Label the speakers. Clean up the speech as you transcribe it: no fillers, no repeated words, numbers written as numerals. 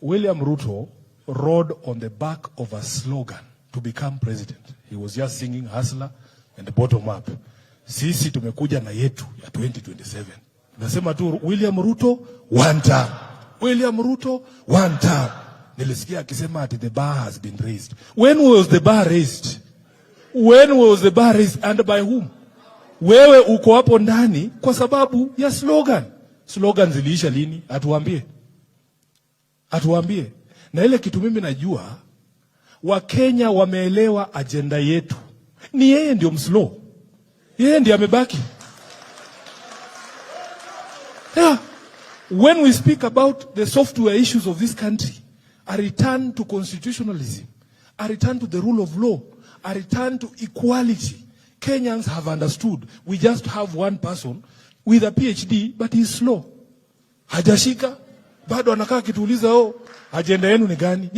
Speaker 1: William Ruto rode on the back of a slogan to become president. He was just singing hustler and the bottom up. Sisi tumekuja na yetu ya 2027. Nasema tu William Ruto one term. William Ruto one term. Nilisikia akisema ati the bar has been raised. When was the bar raised? When was the bar raised and by whom? Wewe uko hapo ndani kwa sababu ya slogan. Slogan ziliisha lini? Atuambie. Atuambie. Na ile kitu mimi najua, Wakenya wameelewa agenda yetu. Ni yeye ndio mslow. Yeye ndiye amebaki. Yeah. When we speak about the software issues of this country, a return to constitutionalism, a return to the rule of law, a return to equality, Kenyans have understood. We just have one person with a PhD, but he's slow. Hajashika, bado anakaa kituuliza agenda yenu ni gani?